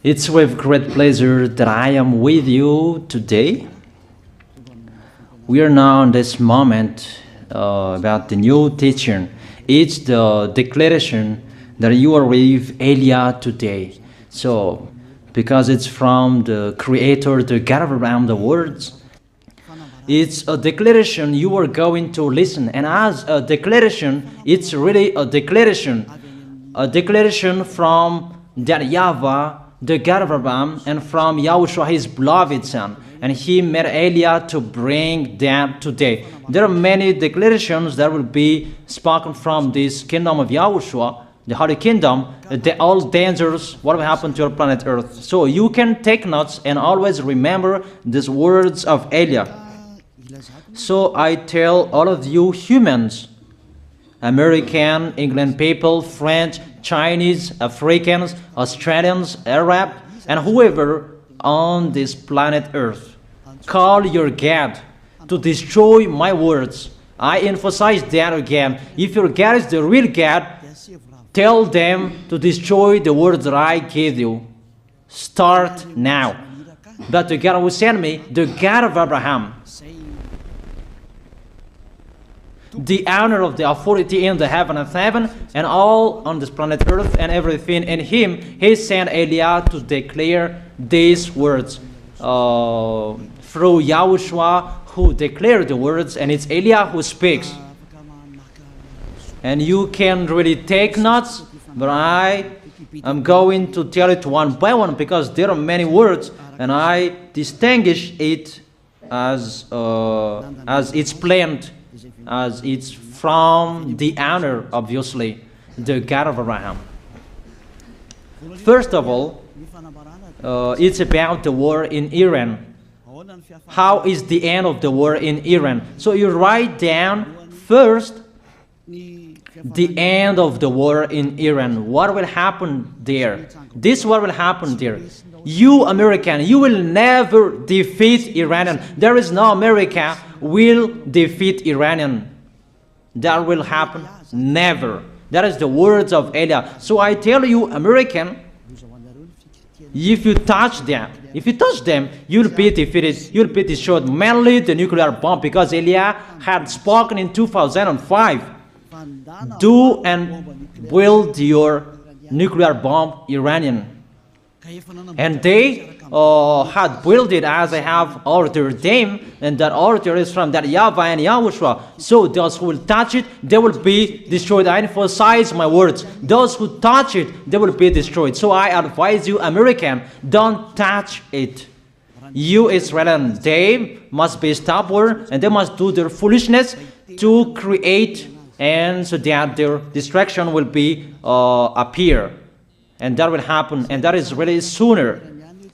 It's with great pleasure that I am with you today. We are now in this moment about the new teaching. It's the declaration that you are with Elia today. So, because it's from the Creator, the God of Abraham, the words, it's a declaration you are going to listen. And as a declaration, it's really a declaration from that YAHVAH, the God of Abraham, and from YAHOSHUAH, his beloved son. And he made Elia to bring that today. There are many declarations that will be spoken from this kingdom of YAHOSHUAH, the Holy Kingdom, all dangers, what will happen to your planet Earth. So you can take notes and always remember these words of Elia. So I tell all of you humans, American, England people, French, Chinese, Africans, Australians, Arab, and whoever on this planet Earth, call your God to destroy my words. I emphasize that again. If your God is the real God, tell them to destroy the words that I gave you. Start now. But the God who sent me, the God of Abraham, the honor of the authority in the heaven of heaven and all on this planet Earth and everything in him, he sent Elia to declare these words through YAHOSHUAH, who declared the words, and it's Elia who speaks. And you can really take notes, but I am going to tell it one by one because there are many words, and I distinguish it as it's planned, as it's from the honor, obviously, the God of Abraham. First of all, it's about the war in Iran. How is the end of the war in Iran? So you write down first the end of the war in Iran. What will happen there? This what will happen there. You American, you will never defeat Iranian. There is no America will defeat Iranian. That will happen never. That is the words of Elia. So I tell you, American, if you touch them, you'll be defeated, you'll be destroyed. Mainly the nuclear bomb, because Elia had spoken in 2005. Do and build your nuclear bomb, Iranian. And they had built it as I have ordered them, and that order is from that YAHVAH and YAHOSHUAH. So those who will touch it, they will be destroyed. I emphasize my words. Those who touch it, they will be destroyed. So I advise you, American, don't touch it. You Israelis, they must be stubborn, and they must do their foolishness to create, and so that their destruction will be appear. And that will happen, and that is really sooner.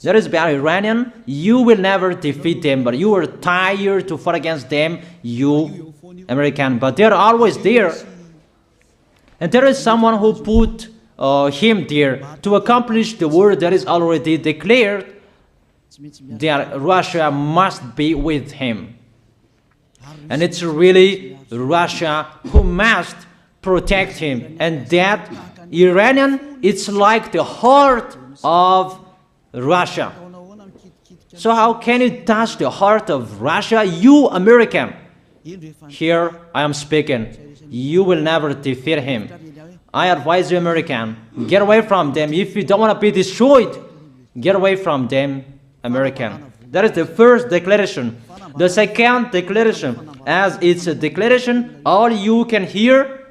That is about Iranian. You will never defeat them, but you are tired to fight against them, you American. But they're always there. And there is someone who put him there to accomplish the word that is already declared, that Russia must be with him. And it's really Russia who must protect him. And that Iranian, it's like the heart of Russia. So how can you touch the heart of Russia? You American. Here I am speaking. You will never defeat him. I advise you, American, get away from them. If you don't want to be destroyed, get away from them, American. That is the first declaration. The second declaration, as it's a declaration, all you can hear,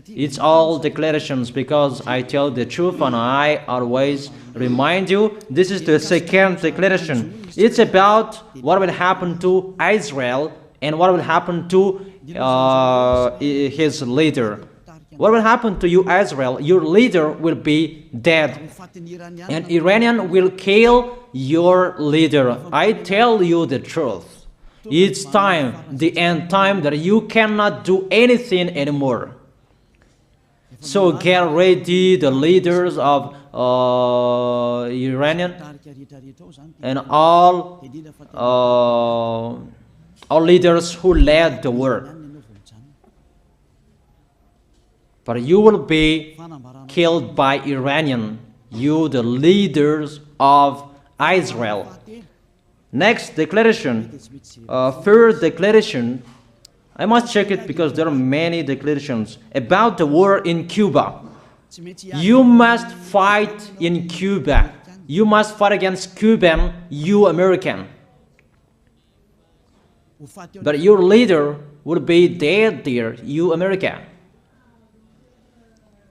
it's all declarations, because I tell the truth and I always remind you, this is the second declaration. It's about what will happen to Israel and what will happen to his leader. What will happen to you, Israel? Your leader will be dead, and Iranian will kill your leader. I tell you the truth. It's time, the end time, that you cannot do anything anymore. So get ready, the leaders of Iranian and all leaders who led the war. But you will be killed by Iranian. you the leaders of Israel. Next declaration, third declaration, I must check it because there are many declarations about the war in Cuba. You must fight in Cuba. You must fight against Cuban, you American. But your leader will be dead there, you America.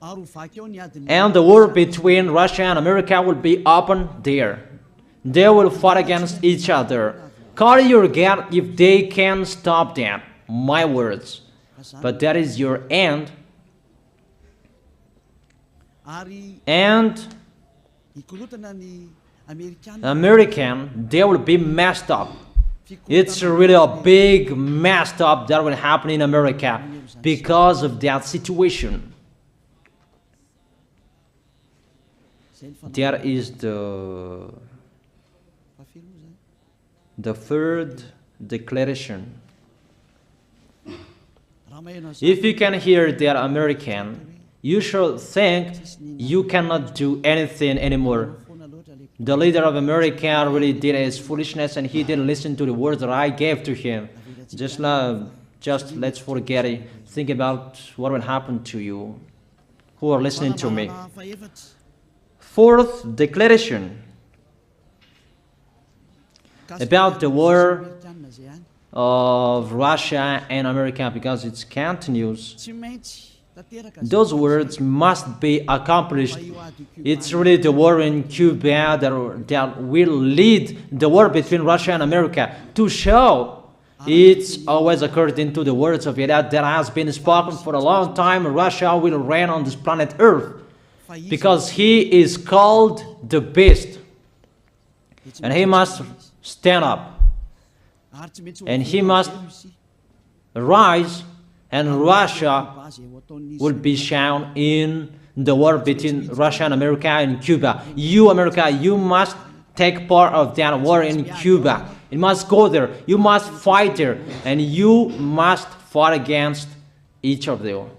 And the war between Russia and America will be open there. They will fight against each other. Call your God if they can stop that. My words. But that is your end. And American, they will be messed up. It's really a big messed up that will happen in America because of that situation. That is the third declaration. If you can hear that American, you should think you cannot do anything anymore. The leader of America really did his foolishness and he didn't listen to the words that I gave to him. Just let's forget it. Think about what will happen to you who are listening to me. Fourth declaration about the war of Russia and America, because it continues. Those words must be accomplished. It's really the war in Cuba that will lead the war between Russia and America to show it's always according to the words of YAH that has been spoken for a long time. Russia will reign on this planet Earth because he is called the beast and he must stand up and he must rise, and Russia will be shown in the war between Russia and America and Cuba. You, America, you must take part of that war in Cuba. You must go there. You must fight there. And you must fight against each of them.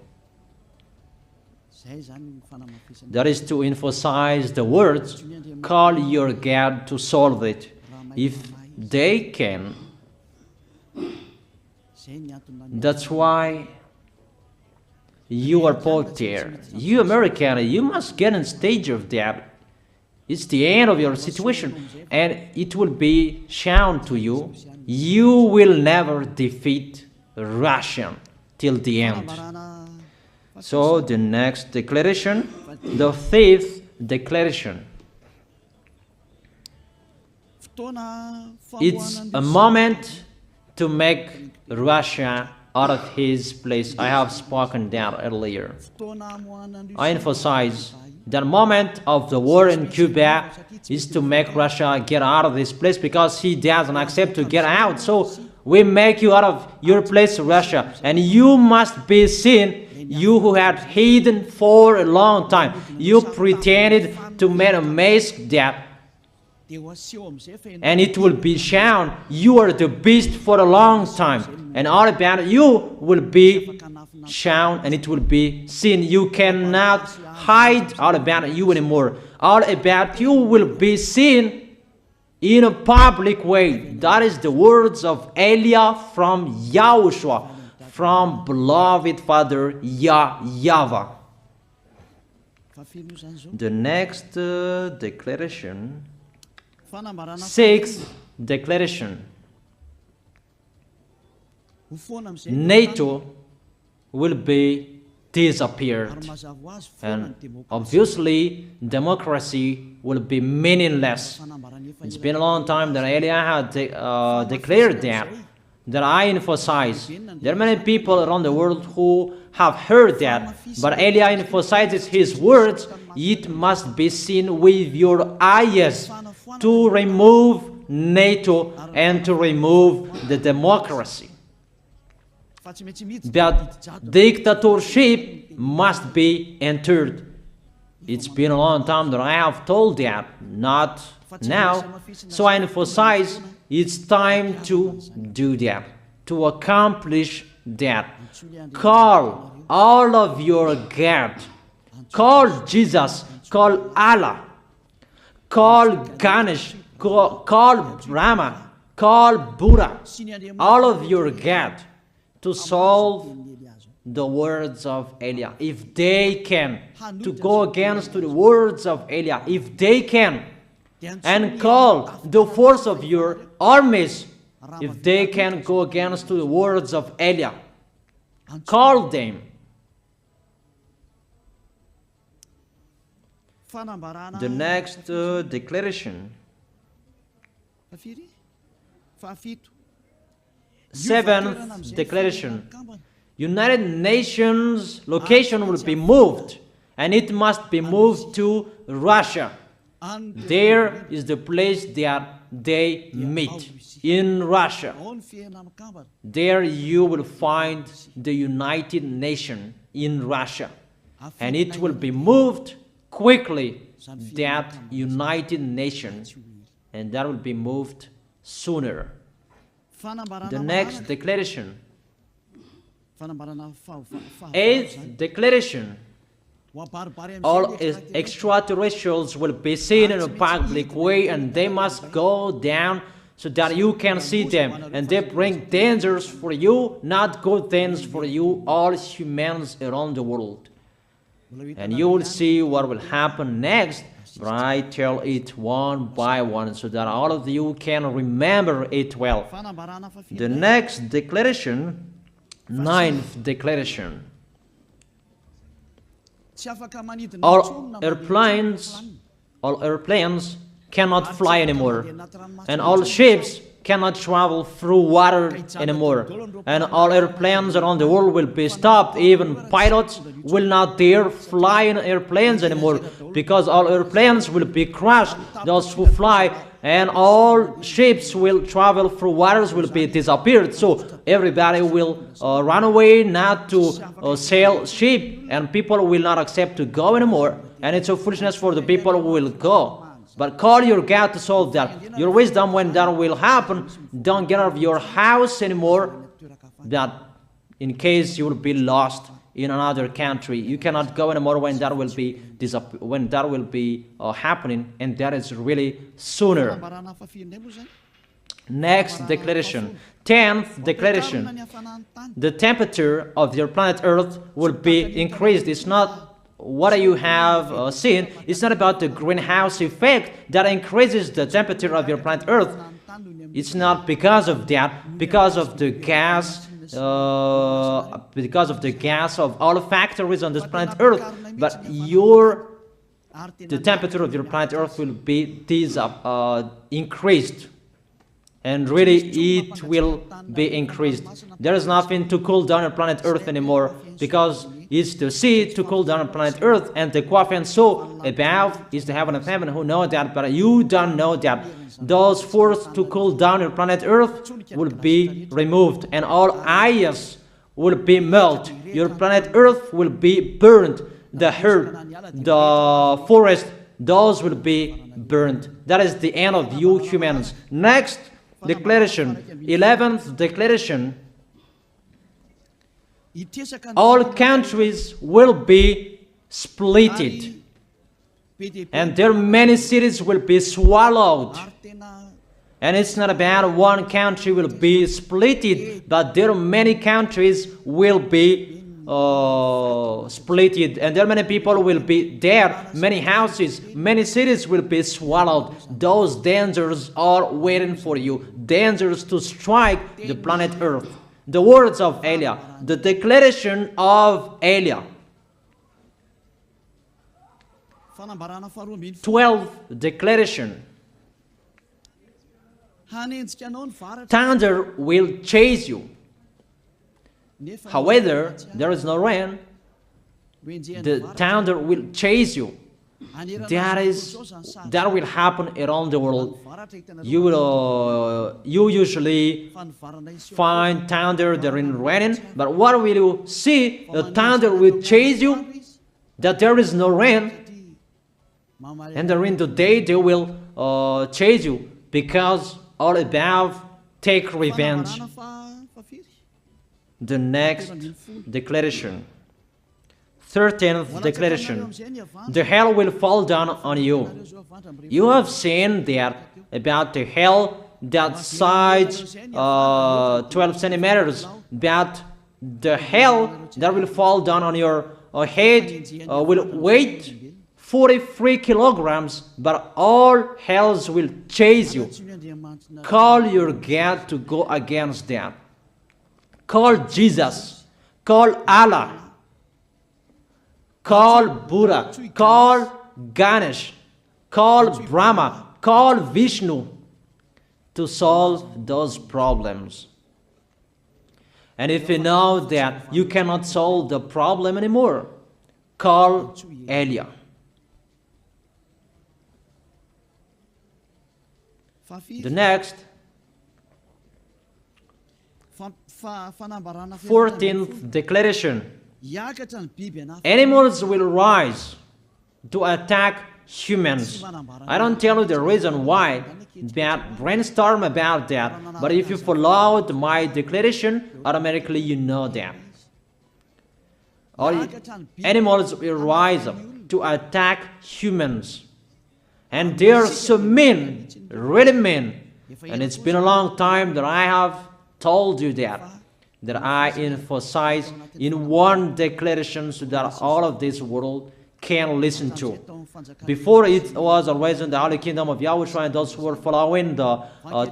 That is to emphasize the words, call your God to solve it. If they can, that's why you are put there. You American, you must get on stage of that. It's the end of your situation and it will be shown to you. You will never defeat Russia till the end. So the next declaration, the fifth declaration. It's a moment to make Russia out of his place. I have spoken that earlier. I emphasize the moment of the war in Cuba is to make Russia get out of this place because he doesn't accept to get out. So we make you out of your place, Russia, and you must be seen. You who had hidden for a long time, you pretended to make a mask that, and it will be shown you are the beast for a long time, and all about you will be shown and it will be seen. You cannot hide all about you anymore. All about you will be seen in a public way. That is the words of Elia from YAHOSHUAH, from beloved Father YAHVAH. The next declaration, sixth declaration. NATO will be disappeared, and obviously democracy will be meaningless. It's been a long time that Elia had declared that I emphasize. There are many people around the world who have heard that, but Elia emphasizes his words. It must be seen with your eyes to remove NATO and to remove the democracy. That dictatorship must be entered. It's been a long time that I have told that, not now. So I emphasize it's time to do that, to accomplish that. Call all of your God. Call Jesus, call Allah, call Ganesh, call Rama, call Buddha, all of your God, to solve the words of Elia. If they can, to go against the words of Elia, if they can, and call the force of your armies, if they can go against the words of Elia, call them. The next declaration, 7th declaration, United Nations location will be moved, and it must be moved to Russia. There is the place that they meet, in Russia. There you will find the United Nations in Russia, and it will be moved quickly, that United Nations, and that will be moved sooner. The next declaration, 8th declaration, all extraterrestrials will be seen in a public way, and they must go down so that you can see them, and they bring dangers for you, not good things for you, all humans around the world. And you will see what will happen next, but I tell it one by one so that all of you can remember it well. The next declaration, 9th declaration, all airplanes cannot fly anymore, and all ships cannot travel through water anymore, and all airplanes around the world will be stopped. Even pilots will not dare fly in airplanes anymore, because all airplanes will be crashed, those who fly, and all ships will travel through waters will be disappeared. So everybody will run away not to sail ship, and people will not accept to go anymore, and it's a foolishness for the people who will go. But call your God to solve that. Your wisdom when that will happen. Don't get out of your house anymore, that in case you will be lost in another country. You cannot go anymore when that will be happening, and that is really sooner. Next declaration, 10th declaration, the temperature of your planet Earth will be increased. It's not what you have seen. It's not about the greenhouse effect that increases the temperature of your planet Earth. It's not because of that, because of the gas, of all factories on this planet Earth. But the temperature of your planet Earth will be increased, and really it will be increased. There is nothing to cool down your planet Earth anymore, because it's the sea to cool down planet Earth, and the Quaf and so above is the heaven of heaven who know that, but you don't know that. Those forces to cool down your planet Earth will be removed, and all ice will be melted. Your planet Earth will be burned. The earth, the forest, those will be burned. That is the end of you humans. Next declaration, 11th declaration, all countries will be splitted, and their many cities will be swallowed. And it's not about one country will be splitted, but there are many countries will be splitted, and there many people will be there, many houses, many cities will be swallowed. Those dangers are waiting for you, dangers to strike the planet Earth. The words of Elia, the declaration of Elia. 12th declaration. Thunder will chase you. However, there is no rain. The thunder will chase you. That will happen around the world. You usually find thunder during raining, but what will you see? The thunder will chase you, that there is no rain, and during the day they will chase you, because all above take revenge. The next declaration, 13th declaration. The hell will fall down on you. You have seen that about the hell that size 12 centimeters, that the hell that will fall down on your head will weigh 43 kilograms, but all hells will chase you. Call your God to go against that. Call Jesus. Call Allah. Call Buddha. Call Ganesh. Call Brahma. Call Vishnu to solve those problems. And if you know that you cannot solve the problem anymore, call Elia. The next, 14th declaration. Animals will rise to attack humans. I don't tell you the reason why, but brainstorm about that. But if you followed my declaration, automatically you know that. All animals will rise up to attack humans. And they are so mean, really mean. And it's been a long time that I have told you that I emphasize in one declaration so that all of this world can listen to. Before it was always in the Holy Kingdom of Yahushua, and those who were following the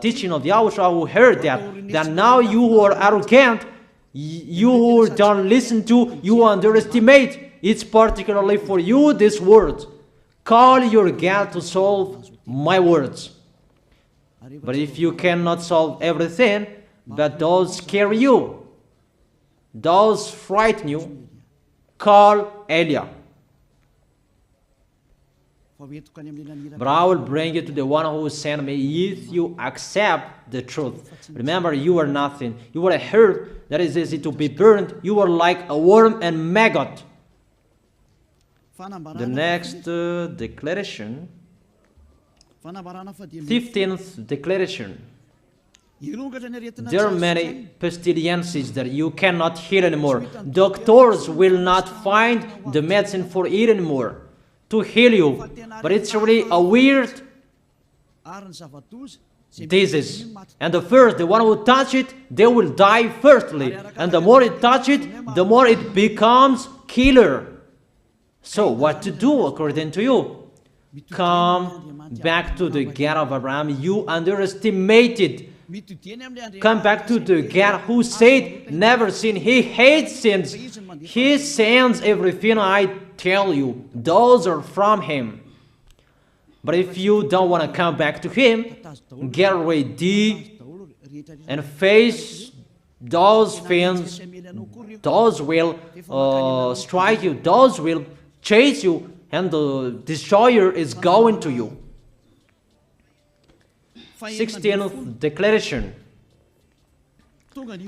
teaching of Yahushua who heard that now you who are arrogant, you who don't listen to, you underestimate. It's particularly for you, these words. Call your God to solve my words. But if you cannot solve everything, but those scare you, those frighten you, call Elia. But I will bring you to the one who sent me if you accept the truth. Remember, you are nothing. You are a herb that is easy to be burned. You are like a worm and maggot. The next declaration, 15th declaration. There are many pestilences that you cannot heal anymore. Doctors will not find the medicine for it anymore to heal you. But it's really a weird disease. And the one who touch it, they will die firstly. And the more it touch it, the more it becomes killer. So what to do according to you? Come back to the God of Abraham. You underestimated. Come back to the God who said, never sin. He hates sins. He sends everything I tell you. Those are from Him. But if you don't want to come back to Him, get ready and face those things. Those will strike you. Those will chase you, and the destroyer is going to you. 16th declaration.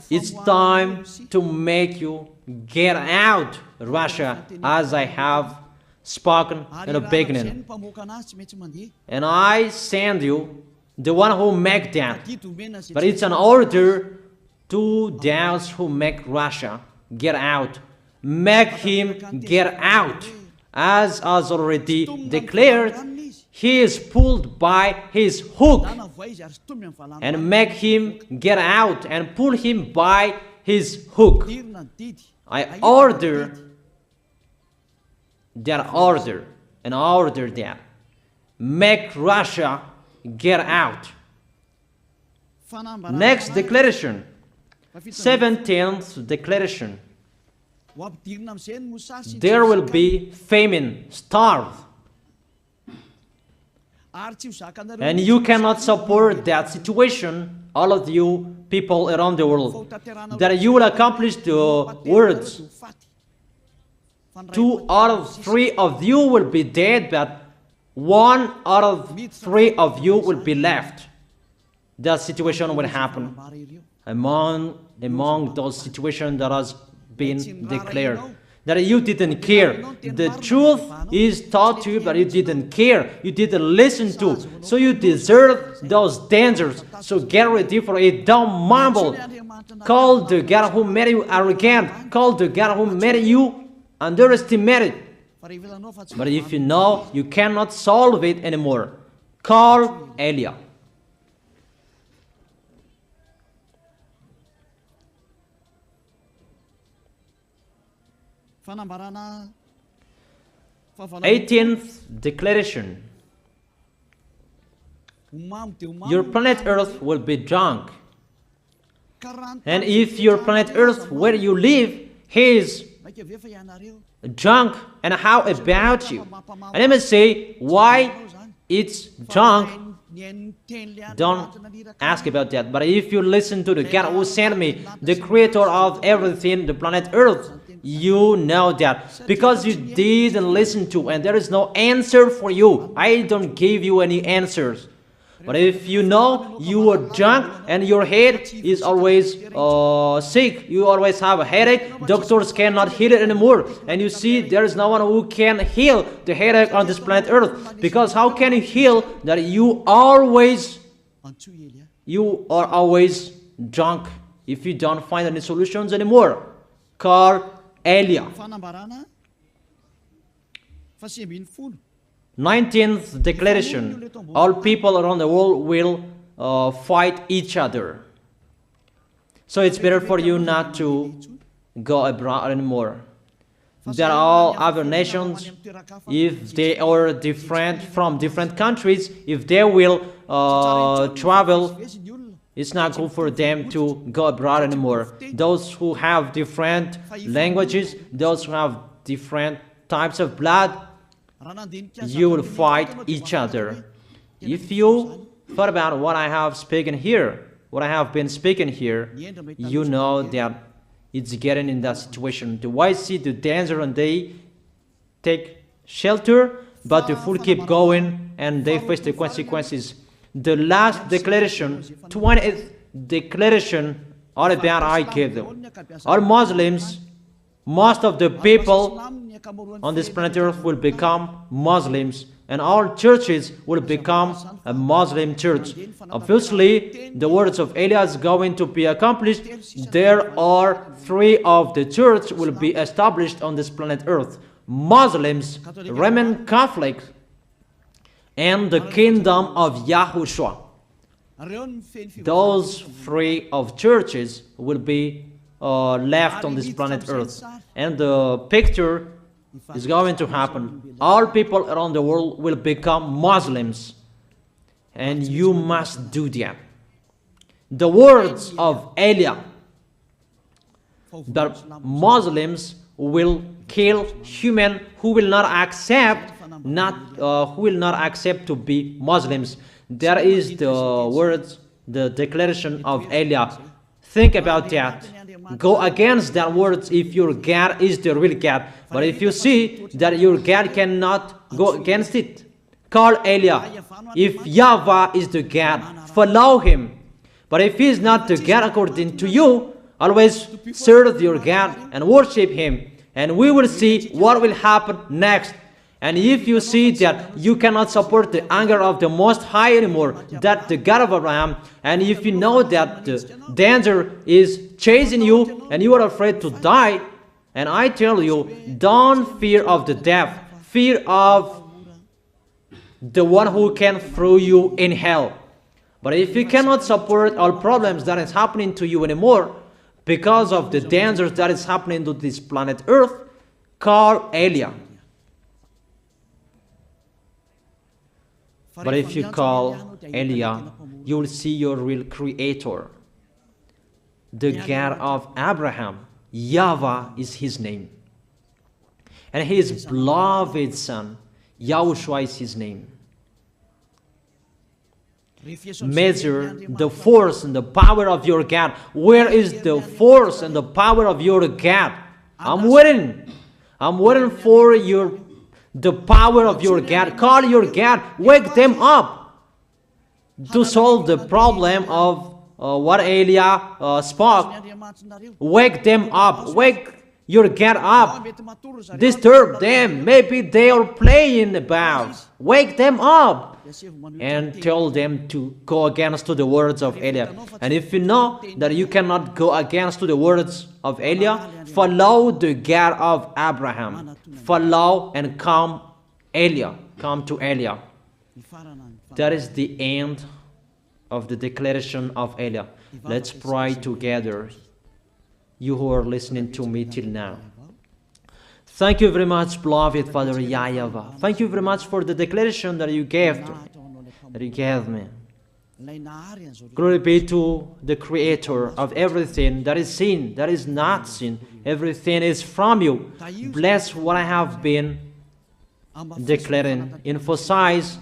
It's time to make you get out, Russia, as I have spoken in the beginning. And I send you the one who make that. But it's an order to those who make Russia get out. Make him get out. As already declared, he is pulled by his hook, and make him get out and pull him by his hook. I order that order and order that. Make Russia get out. Next declaration, 17th declaration. There will be famine, starve. And you cannot support that situation, all of you people around the world, that you will accomplish the words. 2 out of 3 of you will be dead, but 1 out of 3 of you will be left. That situation will happen among those situations that has been declared. That you didn't care. The truth is taught to you, but you didn't care. You didn't listen to. So you deserve those dangers. So get ready for it. Don't mumble. Call the God who made you arrogant. Call the God who made you underestimate it. But if you know you cannot solve it anymore, call Eliah. Eighteenth declaration. Your planet Earth will be drunk. And if your planet Earth where you live is drunk, and how about you? And let me say why it's drunk. Don't ask about that. But if you listen to the God who sent me, the creator of everything, the planet Earth, you know that. Because you didn't listen to, and there is no answer for you. I don't give you any answers. But if you know you are drunk and your head is always sick, you always have a headache, doctors cannot heal it anymore. And you see there is no one who can heal the headache on this planet Earth. Because how can you heal that you are always drunk if you don't find any solutions anymore? Call Eliah. 19th declaration. All people around the world will fight each other. So it's better for you not to go abroad anymore. There are all other nations, if they are different from different countries, if they will travel, it's not good for them to go abroad anymore. Those who have different languages, those who have different types of blood, you will fight each other. If you thought about what I have spoken here, what I have been speaking here, you know that it's getting in that situation. The wise see the danger and they take shelter, but the fool keep going and they face the consequences. The last declaration, 20th declaration, all about I gave them. All Muslims, most of the people on this planet Earth will become Muslims, and all churches will become a Muslim church. Obviously, the words of Eliah is going to be accomplished. There are 3 of the church will be established on this planet Earth: Muslims, Roman Catholics, and the kingdom of YAHOSHUAH. Those 3 of churches will be left on this planet Earth, and the picture is going to happen. All people around the world will become Muslims, and you must do that. The words of Eliah, that Muslims will kill human who will not accept to be Muslims. That is the words, the declaration of Eliah. Think about that. Go against that words if your God is the real God. But if you see that your God cannot go against it, call Eliah. If YAHVAH is the God, follow him. But if he is not the God according to you, always serve your God and worship him. And we will see what will happen next. And if you see that you cannot support the anger of the Most High anymore, that the God of Abraham, and if you know that the danger is chasing you and you are afraid to die, and I tell you, don't fear of the death, fear of the one who can throw you in hell. But if you cannot support all problems that is happening to you anymore, because of the dangers that is happening to this planet Earth, call Eliah. But if you call Eliah, you will see your real creator, the God of Abraham. YAHVAH is his name. And his beloved son, YAHOSHUAH is his name. Measure the force and the power of your God. Where is the force and the power of your God? I'm waiting. I'm waiting for the power of your God. Call your God. Wake them up to solve the problem of what Eliah spoke. Wake them up. Wake your God up. Disturb them. Maybe they are playing about. Wake them up. and tell them to go against to the words of Eliah. And if you know that you cannot go against to the words of Eliah, follow the God of Abraham. Follow and come Eliah. Come to Eliah. That is the end of the declaration of Eliah. Let's pray together, you who are listening to me till now. Thank you very much, beloved Father YAHVAH. Thank you very much for the declaration that you gave to me, that you gave me. Glory be to the Creator of everything that is seen, that is not seen. Everything is from you. Bless what I have been declaring. Emphasize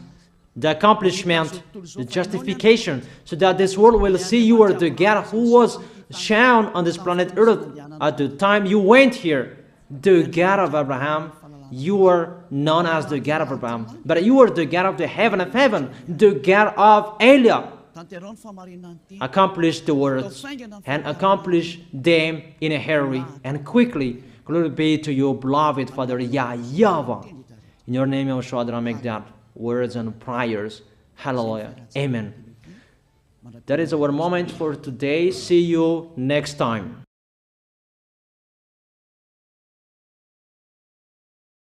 the accomplishment, the justification, so that this world will see you are the God who was shown on this planet Earth at the time you went here. The God of Abraham, you are known as the God of Abraham, but you are the God of the heaven of heaven, the God of Eliah. Accomplish the words and accomplish them in a hurry and quickly. Glory be to you, beloved Father YAHVAH. In your name, YAHOSHUAH, I make that words and prayers. Hallelujah. Amen. That is our moment for today. See you next time.